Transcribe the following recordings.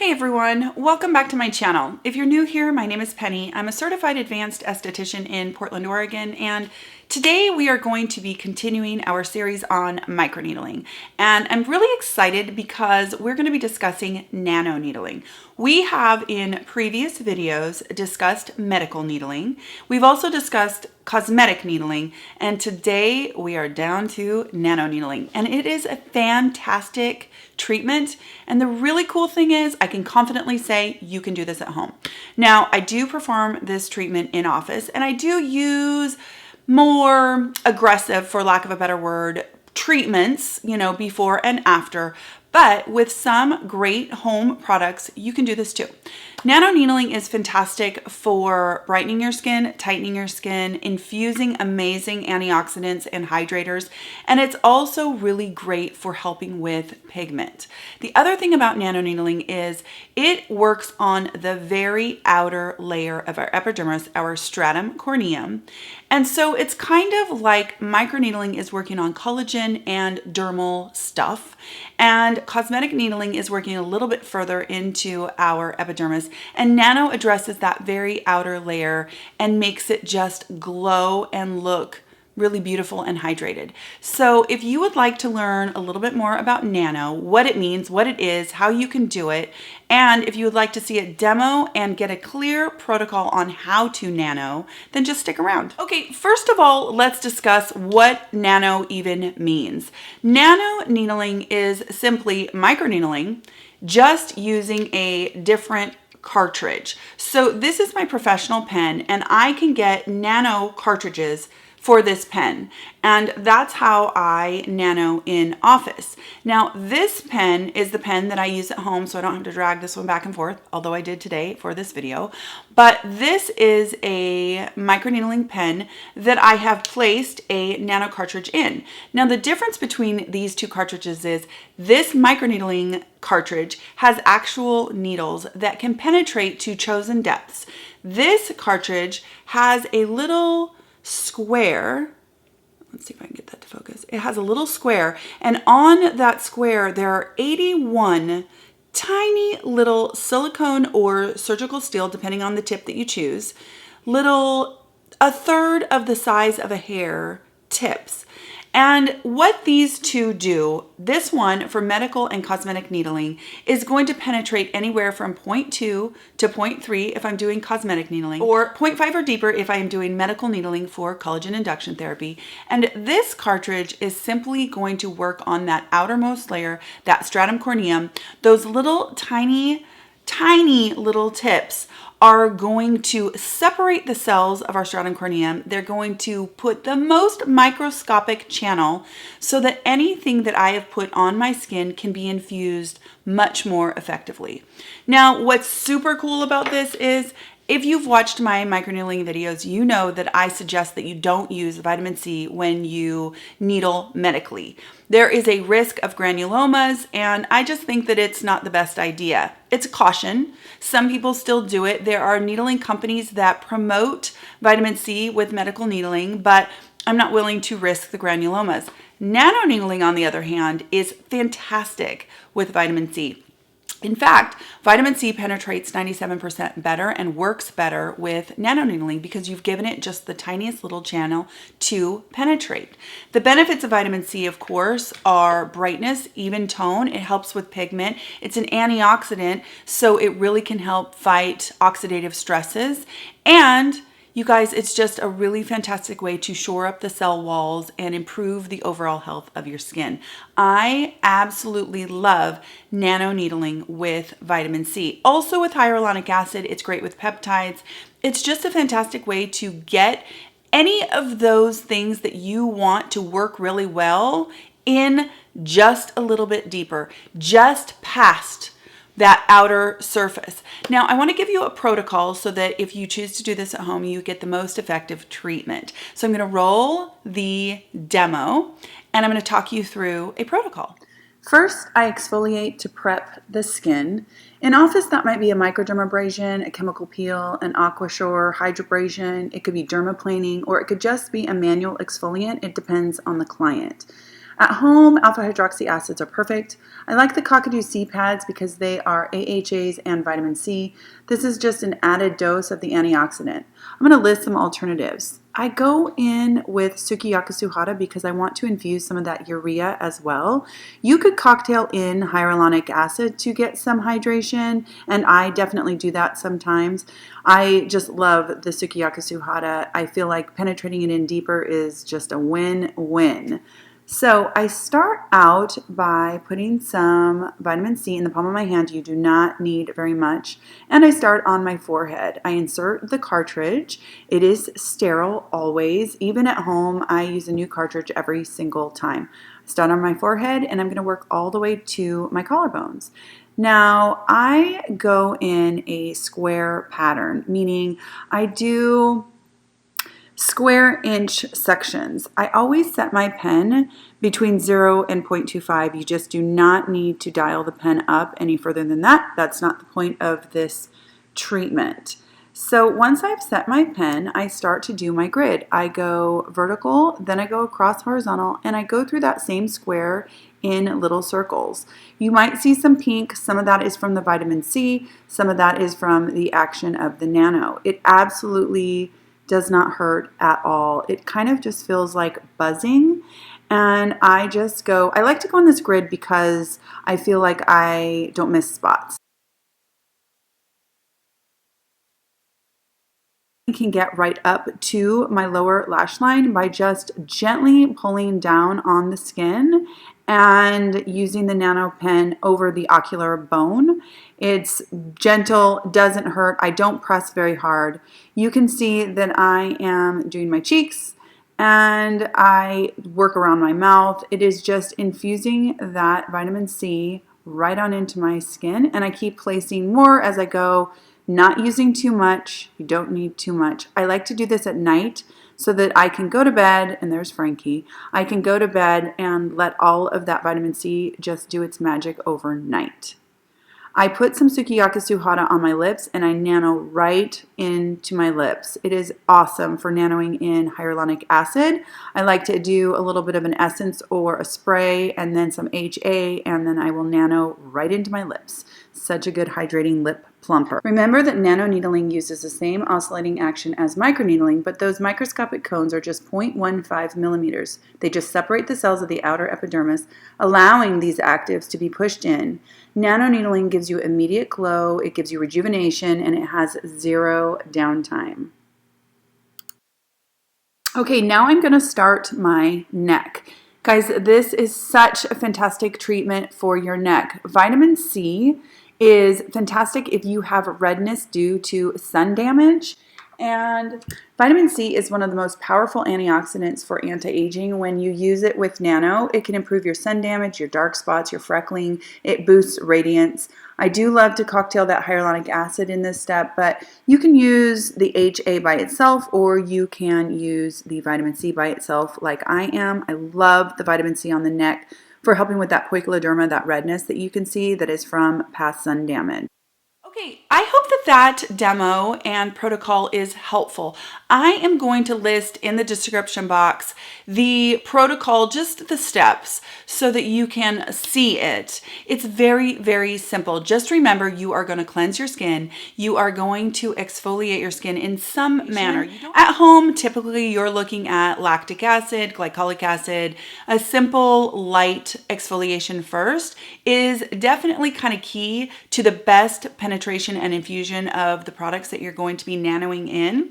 Hey everyone, welcome back to my channel. If you're new here, my name is Penny. I'm a certified advanced esthetician in Portland, Oregon, and today we are going to be continuing our series on microneedling. And I'm really excited because we're going to be discussing nano needling. We have in previous videos discussed medical needling. We've also discussed cosmetic needling, and today we are down to nano needling, and it is a fantastic treatment. And the really cool thing is I can confidently say you can do this at home. Now, I do perform this treatment in office, and I do use more aggressive, for lack of a better word, treatments, before and after. But with some great home products, you can do this too. Nano needling is fantastic for brightening your skin, tightening your skin, infusing amazing antioxidants and hydrators, and it's also really great for helping with pigment. The other thing about nano needling is it works on the very outer layer of our epidermis, our stratum corneum. And so it's kind of like microneedling is working on collagen and dermal stuff, and cosmetic needling is working a little bit further into our epidermis, and nano addresses that very outer layer and makes it just glow and look really beautiful and hydrated. So if you would like to learn a little bit more about nano, what it means, what it is, how you can do it, and if you would like to see a demo and get a clear protocol on how to nano, then just stick around. Okay, first of all, let's discuss what nano even means. Nano needling is simply microneedling, just using a different cartridge. So this is my professional pen, and I can get nano cartridges for this pen, and that's how I nano in office. Now, this pen is the pen that I use at home, so I don't have to drag this one back and forth, although I did today for this video. But this is a microneedling pen that I have placed a nano cartridge in. Now, the difference between these two cartridges is this microneedling cartridge has actual needles that can penetrate to chosen depths. This cartridge has a little square. Let's see if I can get that to focus. It has a little square, and on that square there are 81 tiny little silicone or surgical steel, depending on the tip that you choose, little a third of the size of a hair tips. And what these two do, this one for medical and cosmetic needling is going to penetrate anywhere from 0.2 to 0.3 if I'm doing cosmetic needling, or 0.5 or deeper if I am doing medical needling for collagen induction therapy. And this cartridge is simply going to work on that outermost layer, that stratum corneum. Those little tiny little tips are going to separate the cells of our stratum corneum. They're going to put the most microscopic channel so that anything that I have put on my skin can be infused much more effectively. Now, what's super cool about this is if you've watched my microneedling videos, you know that I suggest that you don't use vitamin C when you needle medically. There is a risk of granulomas, and I just think that it's not the best idea. It's a caution. Some people still do it. There are needling companies that promote vitamin C with medical needling, but I'm not willing to risk the granulomas. Nano needling, on the other hand, is fantastic with vitamin C. In fact, vitamin C penetrates 97% better and works better with nano needling because you've given it just the tiniest little channel to penetrate. The benefits of vitamin C, of course, are brightness, even tone. It helps with pigment. It's an antioxidant, so it really can help fight oxidative stresses. And you guys, it's just a really fantastic way to shore up the cell walls and improve the overall health of your skin. I absolutely love nano needling with vitamin C. Also with hyaluronic acid, it's great with peptides. It's just a fantastic way to get any of those things that you want to work really well in just a little bit deeper, just past that outer surface. Now, I want to give you a protocol so that if you choose to do this at home, you get the most effective treatment. So I'm going to roll the demo, and I'm going to talk you through a protocol. First, I exfoliate to prep the skin. In office, that might be a microdermabrasion, a chemical peel, an aquashore, hydrobrasion. It could be dermaplaning, or it could just be a manual exfoliant. It depends on the client. At home, alpha hydroxy acids are perfect. I like the Kakadu C pads because they are AHAs and vitamin C. This is just an added dose of the antioxidant. I'm going to list some alternatives. I go in with Sukiyaki Suhara because I want to infuse some of that urea as well. You could cocktail in hyaluronic acid to get some hydration, and I definitely do that sometimes. I just love the Sukiyaki Suhara. I feel like penetrating it in deeper is just a win-win. So I start out by putting some vitamin C in the palm of my hand. You do not need very much. And I start on my forehead. I insert the cartridge. It is sterile always. Even at home, I use a new cartridge every single time. I start on my forehead and I'm going to work all the way to my collarbones. Now, I go in a square pattern, meaning I do square inch sections. I always set my pen between 0 and 0.25. You just do not need to dial the pen up any further than that. That's not the point of this treatment. So once I've set my pen, I start to do my grid. I go vertical, then I go across horizontal, and I go through that same square in little circles. You might see some pink. Some of that is from the vitamin C. Some of that is from the action of the nano. It absolutely does not hurt at all. It kind of just feels like buzzing. And I like to go on this grid because I feel like I don't miss spots. I can get right up to my lower lash line by just gently pulling down on the skin and using the nano pen over the ocular bone. It's gentle, doesn't hurt. I don't press very hard. You can see that I am doing my cheeks and I work around my mouth. It is just infusing that vitamin C right on into my skin, and I keep placing more as I go, not using too much. You don't need too much. I like to do this at night so that I can go to bed, and there's Frankie. I can go to bed and let all of that vitamin C just do its magic overnight. I put some Sukiyaki Suhara on my lips and I nano right into my lips. It is awesome for nanoing in hyaluronic acid. I like to do a little bit of an essence or a spray and then some HA, and then I will nano right into my lips. Such a good hydrating lip plumper. Remember that nano needling uses the same oscillating action as microneedling, but those microscopic cones are just 0.15 millimeters. They just separate the cells of the outer epidermis, allowing these actives to be pushed in. Nano needling gives you immediate glow, it gives you rejuvenation, and it has zero downtime. Okay, now I'm going to start my neck. Guys, this is such a fantastic treatment for your neck. Vitamin C is fantastic if you have redness due to sun damage. And vitamin C is one of the most powerful antioxidants for anti-aging. When you use it with nano, it can improve your sun damage, your dark spots, your freckling. It boosts radiance. I do love to cocktail that hyaluronic acid in this step, but you can use the HA by itself or you can use the vitamin C by itself like I am. I love the vitamin C on the neck for helping with that poikiloderma, that redness that you can see that is from past sun damage. Okay, I hope that demo and protocol is helpful. I am going to list in the description box the protocol, just the steps, so that you can see it. It's very, very simple. Just remember, you are going to cleanse your skin. You are going to exfoliate your skin in some manner. At home, typically you're looking at lactic acid, glycolic acid. A simple, light exfoliation first is definitely kind of key to the best penetration and infusion of the products that you're going to be nanoing in.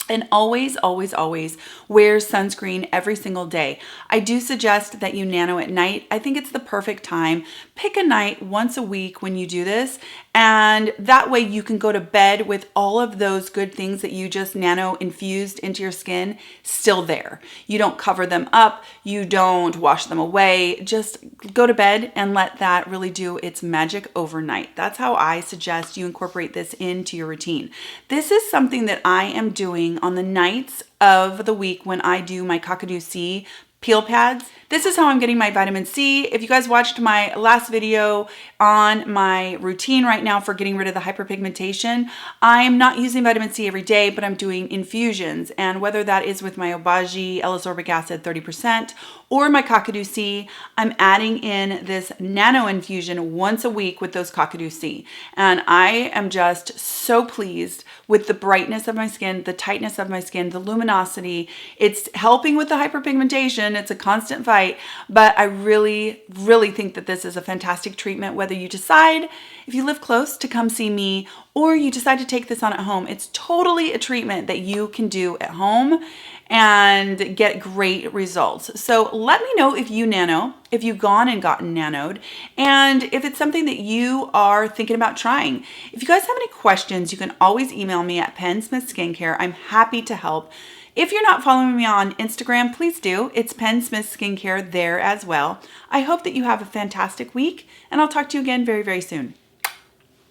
And always, always, always wear sunscreen every single day. I do suggest that you nano at night. I think it's the perfect time. Pick a night once a week when you do this, and that way you can go to bed with all of those good things that you just nano infused into your skin still there. You don't cover them up. You don't wash them away. Just go to bed and let that really do its magic overnight. That's how I suggest you incorporate this into your routine. This is something that I am doing on the nights of the week when I do my Kakadu C peel pads. This is how I'm getting my vitamin C. If you guys watched my last video on my routine right now for getting rid of the hyperpigmentation, I'm not using vitamin C every day, but I'm doing infusions. And whether that is with my Obagi L-ascorbic acid 30% or my Kakadu C, I'm adding in this Nano Infusion once a week with those Kakadu C. And I am just so pleased with the brightness of my skin, the tightness of my skin, the luminosity. It's helping with the hyperpigmentation. It's a constant fight, but I really, really think that this is a fantastic treatment, whether you decide, if you live close, to come see me, or you decide to take this on at home. It's totally a treatment that you can do at home and get great results. So let me know if you nano, if you've gone and gotten nanoed, and if it's something that you are thinking about trying. If you guys have any questions, you can always email me at PENN.SMITH.SKINCARE. I'm happy to help. If you're not following me on Instagram, please do. It's PENN.SMITH.SKINCARE there as well. I hope that you have a fantastic week, and I'll talk to you again very, very soon.